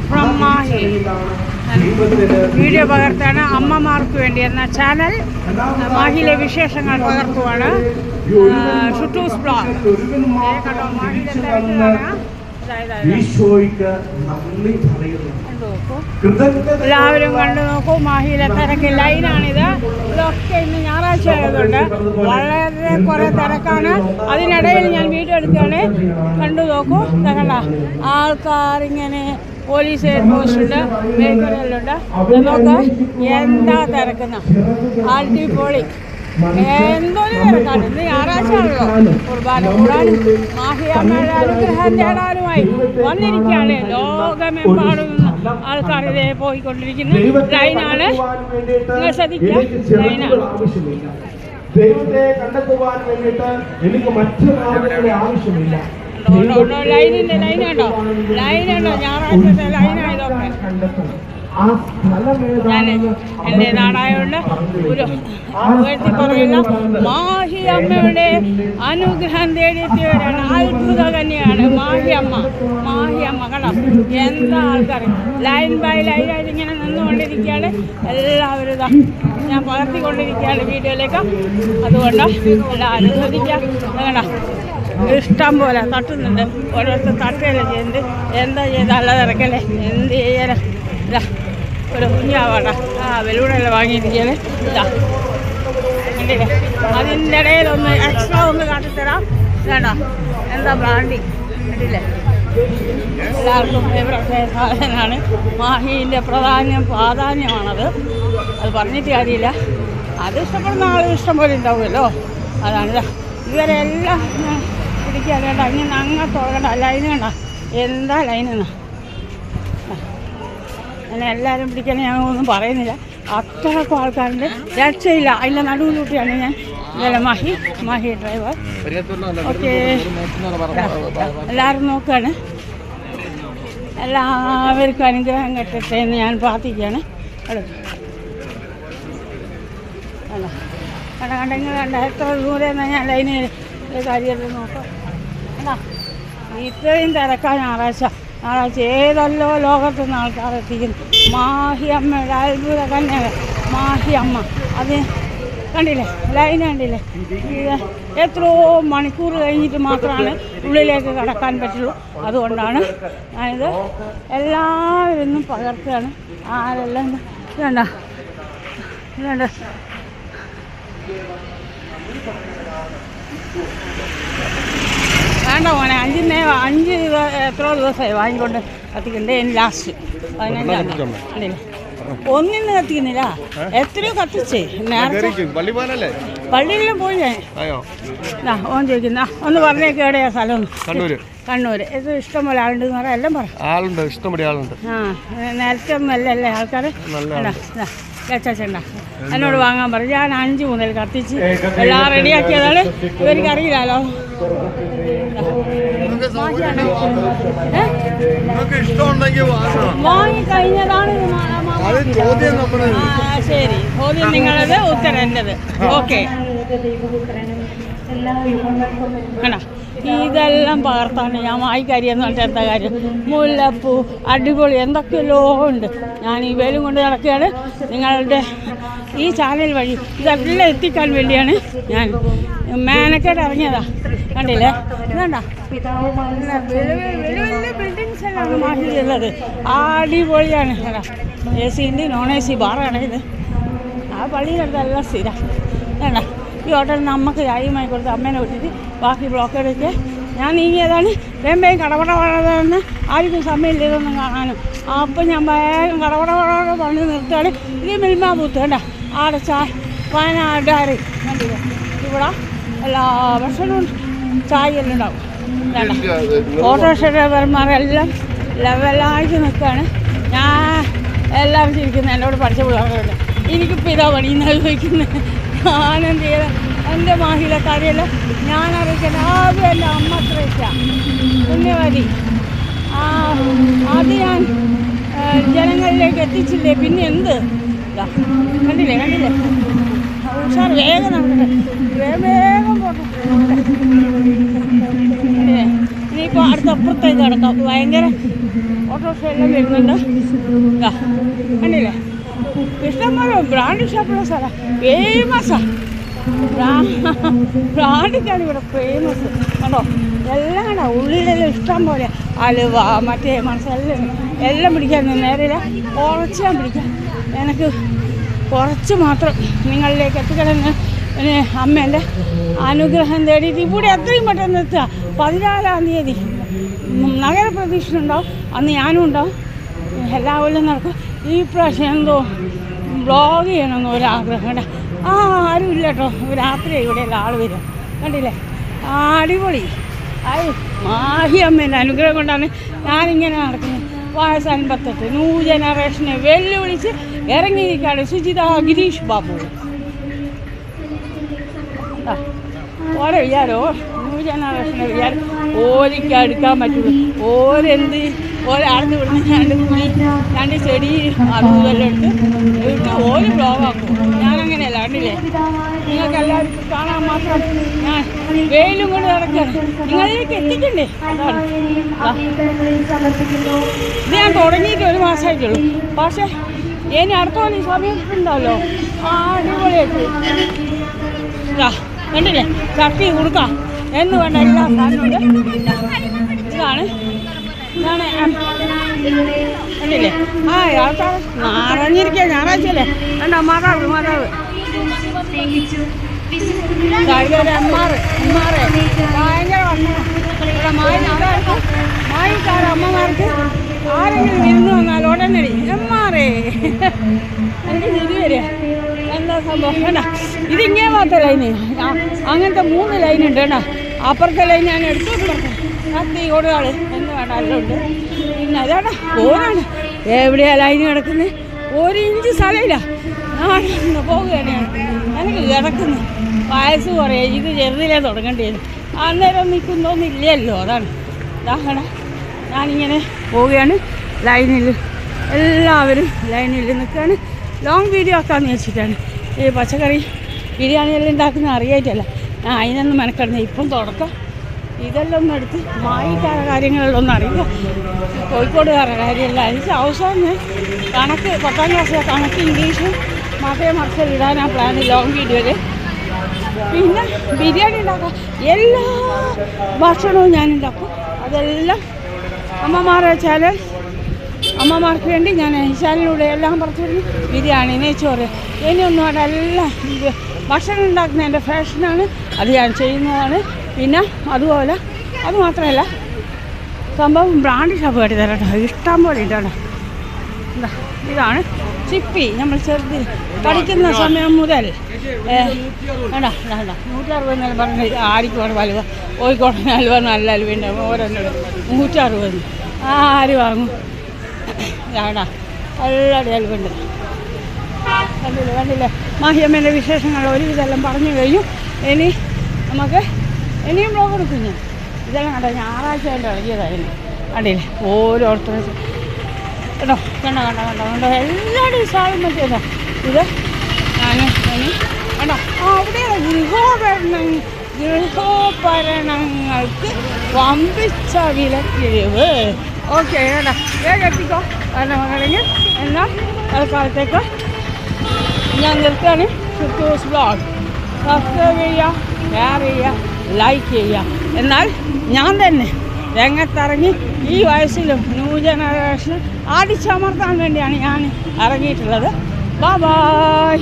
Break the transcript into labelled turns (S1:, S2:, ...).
S1: From Mahe video പകർത്താണ് അമ്മമാർക്ക് വേണ്ടി എന്ന ചാനൽ മാഹിയിലെ വിശേഷങ്ങൾ പകർത്തുവാണ്. ഷുട്ടൂസ് ബ്ലോഗ് കണ്ടോ, മാഹിയിലെ തിരക്കിലാണ്. എല്ലാവരും കണ്ടു നോക്കൂ, മാഹിയിലെ തിരക്ക് ലൈനാണിത്. ഇതൊക്കെ ഇന്ന് ഞായറാഴ്ച ആയതുകൊണ്ട് വളരെ കുറേ തിരക്കാണ്. അതിനിടയിൽ ഞാൻ വീഡിയോ എടുക്കുകയാണ്. കണ്ടു നോക്കൂ, കണ്ട ആൾക്കാരിങ്ങനെ പോലീസ് ഹെഡ് പോസ്റ്റുണ്ട്, മേഖലയിലുണ്ട്. നമുക്ക് എന്താ തിരക്കുന്ന അടിപൊളി എന്തൊരു തിരക്കാണ്. ഇന്ന് ഞായറാഴ്ചയാണല്ലോ, കുർബാന കൂടാനും മാഹിയമ്മയുടെ അനുഗ്രഹം തേടാനുമായി വന്നിരിക്കുകയാണ്. ലോകമെമ്പാടും ആൾക്കാർ ഇതേ പോയിക്കൊണ്ടിരിക്കുന്നു. ലൈനാണ്, നിങ്ങൾ ശ്രദ്ധിക്കുക, ലൈനാണ്. ലൈനിന്റെ ലൈനുണ്ടോ, ലൈനുണ്ടോ, ഞായറാഴ്ചത്തെ ലൈനായതൊക്കെ. ഞാൻ എൻ്റെ നാടായതുകൊണ്ട് ഒരു ഉയർത്തി പറയില്ല, മാഹി അമ്മയുടെ അനുഗ്രഹം തേടിയെത്തിയവരാണ്. അത്ഭുത കന്യയാണ് മാഹി അമ്മ. മാഹി അമ്മ കണ്ടോ, എന്താ ആൾക്കാർ ലൈൻ ബൈ ലൈനായിട്ട് ഇങ്ങനെ നിന്നുകൊണ്ടിരിക്കുകയാണ്. എല്ലാവരും ഇതാ ഞാൻ പകർത്തിക്കൊണ്ടിരിക്കുകയാണ് വീഡിയോയിലേക്ക്. അതുകൊണ്ട് എല്ലാവരും ശ്രദ്ധിക്കാം. കണ്ടോ, ഇഷ്ടം പോലെ തട്ടുന്നുണ്ട്. ഓരോരുത്തർ തട്ടുകയല്ലേ ചെയ്യുന്നത്. എന്താ ചെയ്ത് നല്ല തിരക്കല്ലേ, എന്ത് ചെയ്യാനാ. ഇതാ ഒരു കുഞ്ഞാവാട വെലൂടെല്ലാം വാങ്ങിയിരിക്കുകയാണ്. ഇതാ കണ്ടില്ലേ, അതിൻ്റെ ഇടയിലൊന്ന് എക്സ്ട്രാ ഒന്ന് കാട്ടിത്തരാം. വേണ്ടോ, എന്താ ബ്രാൻഡി കണ്ടില്ലേ. എല്ലാവർക്കും ഫേവറേറ്റ് സാധനമാണ്. മാഹീൻ്റെ പ്രാധാന്യമാണത്. അത് പറഞ്ഞിട്ട് കാര്യമില്ല. അത് ഇഷ്ടപ്പെടുന്ന ആളുകൾ ഇഷ്ടം പോലെ ഉണ്ടാവുമല്ലോ. അതാണ് ഇതുവരെ എല്ലാം പിടിക്കാൻ വേണ്ട. ഇങ്ങനെ അങ്ങ് തുടങ്ങണ്ട. ലൈന് കണ്ട, എന്താ ലൈനെന്ന്. അങ്ങനെ എല്ലാവരും പിടിക്കാൻ ഞാൻ ഒന്നും പറയുന്നില്ല. അത്രക്കും ആൾക്കാരുണ്ട്, രക്ഷയില്ല. അതിൻ്റെ നടുവിലൂട്ടിയാണ് ഞാൻ ഇന്നലെ മാഹി ഡ്രൈവർ. ഓക്കെ, എല്ലാവരും നോക്കുകയാണ്. എല്ലാവർക്കും അനുഗ്രഹം കിട്ടട്ടെ എന്ന് ഞാൻ പ്രാർത്ഥിക്കുകയാണ്. കണ്ടെങ്കിൽ കണ്ട എത്ര ദൂരെയെന്ന് ഞാൻ ലൈന് കാര്യമെല്ലാം നോക്കാം. കണ്ടാ, ഇത്രയും തിരക്കാ ഞായറാഴ്ച ഏതല്ലോ ലോകത്തു നിന്ന് ആൾക്കാർ എത്തിക്കുന്നു. മാഹി അമ്മയുടെ അത്ഭുത കന്യക മാഹി അമ്മ. അത് കണ്ടില്ലേ, ലൈൻ കണ്ടില്ലേ. ഇത് എത്രയോ മണിക്കൂർ കഴിഞ്ഞിട്ട് മാത്രമാണ് ഉള്ളിലേക്ക് കടക്കാൻ പറ്റുള്ളൂ. അതുകൊണ്ടാണ് ഞാനിത് എല്ലാവരും പകർത്തുകയാണ്. ആരെല്ലാം വേണ്ട വേണ്ട വേണ്ട മോനെ, 5 എത്രയോ ദിവസമായി വാങ്ങിക്കൊണ്ട് കത്തിക്കണ്ടേ. ലാസ്റ്റ് 15 കണ്ടില്ല, ഒന്നിന്ന് കത്തിക്കുന്നില്ല, എത്രയോ കത്തിച്ചേ. പള്ളിയിലും പോയി ഞാൻ ഓൻ ചോദിക്കുന്ന ഒന്ന് പറഞ്ഞേക്ക് എവിടെയാ സ്ഥലം. കണ്ണൂർ. ഇത് ഇഷ്ടംപോലെ ആളുണ്ടെന്ന് പറയാം. എല്ലാം പറയാം, ഇഷ്ടംപോലെ ആളുണ്ട്. നേരത്തെ ഒന്നല്ലേ ആൾക്കാർ ചണ്ട എന്നോട് വാങ്ങാൻ പറഞ്ഞു. ഞാൻ 5 മുതൽ കത്തിച്ച് എല്ലാം റെഡിയാക്കിയതാണ്. ഇവർക്ക് അറിയില്ലല്ലോ. വാങ്ങിക്കഴിഞ്ഞതാണ്. ശരി, ചോദ്യം നിങ്ങളത്, ഉത്തരം എൻ്റെത്. ഓക്കെ, വേണ്ട ഇതെല്ലാം പകർത്താണ് ഞാൻ വായിക്കാരിയെന്ന് പറഞ്ഞിട്ട് എന്താ കാര്യം. മുല്ലപ്പൂ അടിപൊളി എന്തൊക്കെയല്ലോ ഉണ്ട്. ഞാൻ ഈ വേലും കൊണ്ട് നടക്കുകയാണ്. നിങ്ങളുടെ ഈ ചാനൽ വഴി ഇതെല്ലാം എത്തിക്കാൻ വേണ്ടിയാണ് ഞാൻ മേനക്കേട്ട് ഇറങ്ങിയതാ. കണ്ടില്ലേ, വേണ്ട വലിയ ബിൽഡിങ്സ് എല്ലാം മാഹിയിലുള്ളത്. അടിപൊളിയാണ്. AC ഉണ്ട്, നോൺ AC ബാറാണ് ഇത്. ആ പള്ളിയിലെല്ലാം സ്ഥിരം. വേണ്ട ഈ ഹോട്ടലിൽ നിന്ന് അമ്മക്ക് ചായയുമായി കൊടുത്ത് അമ്മേനെ വിട്ടിട്ട് ബാക്കി ബ്ലോക്കേഡൊക്കെ ഞാൻ നീങ്ങിയതാണ്. വേമ്പയും കടപടന്ന് ആർക്കും സമയമില്ല ഇതൊന്നും കാണാനും. അപ്പം ഞാൻ വേഗം കടപട പണി നിർത്തുകയാണ്. ഇത് മിൽമ ബൂത്ത് കണ്ട, ആടെ വയനാട് ഡയറി കണ്ടില്ല. ഇവിടെ എല്ലാ ഭക്ഷണവും ചായയെല്ലാം ഉണ്ടാവും. വേണ്ട ഓട്ടോറിക്ഷ ഡ്രൈവർമാരെല്ലാം ലെവലായിട്ട് നിൽക്കുകയാണ്. ഞാൻ എല്ലാവരും ചിരിക്കുന്നത് എന്നോട് പഠിച്ച പിള്ളേരുണ്ട്. എനിക്കിപ്പോൾ ഇതാ പണി ചോദിക്കുന്നത്. ഞാനെന്ത് ചെയ്ത എൻ്റെ മാഹിയിലെ കാര്യമല്ല ഞാൻ അറിയിക്കേണ്ട. ആദ്യമല്ല അമ്മ അത്രയ്ക്ക പുണ്യവതി. അത് ഞാൻ ജനങ്ങളിലേക്ക് എത്തിച്ചില്ലേ, പിന്നെ എന്ത്. കണ്ടില്ലേ ഉഷാർ വേഗം നടക്കട്ടെ, വേഗം പോട്ടെ. ഇനിയിപ്പോൾ അടുത്തപ്പുറത്തേക്ക് കിടക്കാം. ഭയങ്കര ഓട്ടോറിക്ഷ എല്ലാം വരുന്നുണ്ട്. കണ്ടില്ലേ, ഇഷ്ടംപോലെ ബ്രാൻഡ് ഷോപ്പുള്ള സ്ഥലം. ഫേമസാണ് ബ്രാൻഡിക്കാണ് ഇവിടെ ഫേമസ്. കണ്ടോ, എല്ലാം കണ്ടോ, ഉള്ളിലെല്ലാം ഇഷ്ടം പോലെ അലുവ മറ്റേ മസാല എല്ലാം പിടിക്കാൻ നേരില്ല. കുറച്ച് ഞാൻ പിടിക്കാം, എനിക്ക് കുറച്ച് മാത്രം നിങ്ങളിലേക്ക് എത്തിക്കണമെന്ന് അമ്മേൻ്റെ അനുഗ്രഹം തേടിയിട്ട് ഇവിടെ എത്രയും പെട്ടെന്ന് എത്തുക. 14-ാം തീയതി നഗരപ്രദക്ഷിണ ഉണ്ടാവും, അന്ന് ഞാനും ഉണ്ടാവും. എല്ലാവരും നടക്കും. ഈ പ്രാവശ്യം എന്തോ വ്ളോഗ് ചെയ്യണമെന്ന് ഒരാഗ്രഹം കേട്ടോ. ആരും ഇല്ല കേട്ടോ, രാത്രി ഇവിടെയുള്ള ആൾ വരും. കണ്ടില്ലേ, അടിപൊളി. മാഹി അമ്മേൻ്റെ അനുഗ്രഹം കൊണ്ടാണ് ഞാനിങ്ങനെ നടക്കുന്നത്. വയസ്സ് 58, ന്യൂ ജനറേഷനെ വെല്ലുവിളിച്ച് ഇറങ്ങിയിരിക്കുകയാണ് സുജിത ഗിരീഷ് ബാബു. ഓരോ വിചാരോ ന്യൂ ജനറേഷനെ വിചാരം ഓരിക്കടുക്കാൻ പറ്റുള്ളൂ. ഓരടുത്ത് വിടുന്ന രണ്ട് ചെടി അതുമെല്ലാം ഇട്ട് ഓര് ബ്ലോഗാക്കും. ഞാനങ്ങനെയല്ല, കണ്ടില്ലേ, നിങ്ങൾക്ക് എല്ലാവർക്കും കാണാൻ മാത്രം ഞാൻ വെയിലും കൊണ്ട് നടക്കുകയാണ്. നിങ്ങളിലേക്ക് എത്തിക്കണ്ടേ, അതാണ്. ഇത് ഞാൻ തുടങ്ങിയിട്ട് 1 മാസമായിട്ടുള്ളൂ. പക്ഷേ ഇനി അടുത്ത പോലെ ഈ സമയത്തുണ്ടാവല്ലോ, അടിപൊളിയായിട്ട് കണ്ടില്ലേ, ചട്ടി കൊടുക്കാം എന്ന് വേണ്ട എല്ലാ സാധനവും ഇതാണ്. കണ്ടില്ലേ, ആൾക്കാർ നിറഞ്ഞിരിക്കുക. ഞായറാഴ്ചയല്ലേ, കണ്ട മാതാവ് എമ്മാറ് ഭയങ്കര വന്നു. ഇവിടെ മായിക്കാർ അമ്മമാർക്ക് ആരെങ്കിലും വിരുന്ന് വന്നാൽ ഉടനടി എമ്മാറേ എനിക്ക് തിരി വരിക. എന്താ സംഭവം വേണ്ട, ഇതിങ്ങേ മാത്രം ലൈന്, അങ്ങനത്തെ 3 ലൈനുണ്ട് കേട്ടോ. അപ്പുറത്തെ ലൈൻ ഞാൻ എടുത്തു കത്തി കൊടുകാൾ എന്ന് വേണ്ട എല്ലാം ഉണ്ട്. പിന്നെ അതാണ് പോരാണ്, എവിടെയാ ലൈന് കിടക്കുന്നത്, 1 ഇഞ്ച് സ്ഥലമില്ല. ഞാൻ പോവുകയാണ്, എനിക്ക് കിടക്കുന്നു. വയസ്സ് കുറേ, ഇത് ചെറുതിലേ തുടങ്ങേണ്ടിയത്. അന്നേരം നിൽക്കുന്നൊന്നില്ലല്ലോ, അതാണ്. ഇതാകണം, ഞാനിങ്ങനെ പോവുകയാണ് ലൈനിൽ. എല്ലാവരും ലൈനിൽ നിൽക്കുകയാണ്. ലോങ് വീഡിയോ ആക്കാമെന്ന് വെച്ചിട്ടാണ്. ഈ പച്ചക്കറി ബിരിയാണിയെല്ലാം ഉണ്ടാക്കുന്നത് അറിയായിട്ടല്ല, ഞാൻ അതിനൊന്നും മെനക്കെടുന്നത്. ഇപ്പം തുടക്കം ഇതെല്ലാം ഒന്ന് എടുത്ത് മായിക്കാരുടെ കാര്യങ്ങളെല്ലാം ഒന്നും അറിയില്ല, കോഴിക്കോടുകാരുടെ കാര്യമല്ല. എനിക്ക് അവസാനം കണക്ക് 10ാം ക്ലാസ്സിലെ കണക്ക് ഇംഗ്ലീഷും മാത്രമേ മറിച്ചൽ ഇടാനാ പ്ലാൻ ലോങ് വീഡിയോയിൽ. പിന്നെ ബിരിയാണി ഉണ്ടാക്കാം, എല്ലാ ഭക്ഷണവും ഞാനുണ്ടാക്കും. അതെല്ലാം അമ്മമാരെ ചാനൽ, അമ്മമാർക്ക് വേണ്ടി ഞാൻ ചാനലിലൂടെ എല്ലാം പറഞ്ഞു കൊടുക്കും. ബിരിയാണി, നെയ്ച്ചോറ്, ഇനിയൊന്നും വേണ്ട, എല്ലാം ഭക്ഷണം ഉണ്ടാക്കുന്ന എൻ്റെ ഫാഷനാണ്, അത് ഞാൻ ചെയ്യുന്നതാണ്. പിന്നെ അതുപോലെ അത് മാത്രമല്ല, സംഭവം ബ്രാൻഡ് ഷോപ്പ് കെട്ടി തരാം കേട്ടോ, ഇഷ്ടം പോലെ ഇട്ടാണ്. എന്താ, ഇതാണ് ചിപ്പി. നമ്മൾ ചെറുതിൽ പഠിക്കുന്ന സമയം മുതൽ വേണ്ട 160 എന്നല്ല പറഞ്ഞത്. ആരിക്കോട് അലുവ, കോഴിക്കോടൻ അലുവ നല്ല അലുവയുണ്ട്, ഓരോന്നോട് 160. ആര് വാങ്ങും? വേണ്ട, എല്ലാവരും അലുവുണ്ട്. കണ്ടില്ലേ മാഹിയമ്മേൻ്റെ വിശേഷങ്ങൾ ഒരുവിധമെല്ലാം പറഞ്ഞു കഴിഞ്ഞു. ഇനി നമുക്ക് ഇനിയും ബ്ലോഗ് എടുക്കും ഞാൻ. ഇതെല്ലാം കണ്ടോ, ഞായറാഴ്ച കൊണ്ട് ഇറങ്ങിയതായിരുന്നു. കണ്ടില്ലേ, ഓരോരുത്തരും കേട്ടോ, കണ്ടോ എല്ലാവരുടെയും സാധനം പറ്റിയതാ ഇത്. ഞാൻ ഇനി കണ്ടോ, അവിടെ ഗൃഹോപകരണങ്ങൾക്ക് വമ്പിച്ച വിലക്കിഴിവ്. ഓക്കെ കേട്ടോ, വേഗം എത്തിക്കോ മകളെങ്കിൽ. എന്നാൽ തൽക്കാലത്തേക്ക് ഞാൻ നിർത്തുകയാണ്. ഷിത്തൂസ് വ്ളോഗ് സബ്സ്ക്രൈബ് ചെയ്യുക, ഷെയർ ചെയ്യുക, ലൈക്ക് ചെയ്യുക. എന്നാൽ ഞാൻ തന്നെ രംഗത്തിറങ്ങി ഈ വയസ്സിലും ന്യൂ ജനറേഷന് അടിച്ചമർത്താൻ വേണ്ടിയാണ് ഞാൻ ഇറങ്ങിയിട്ടുള്ളത്. ബൈ.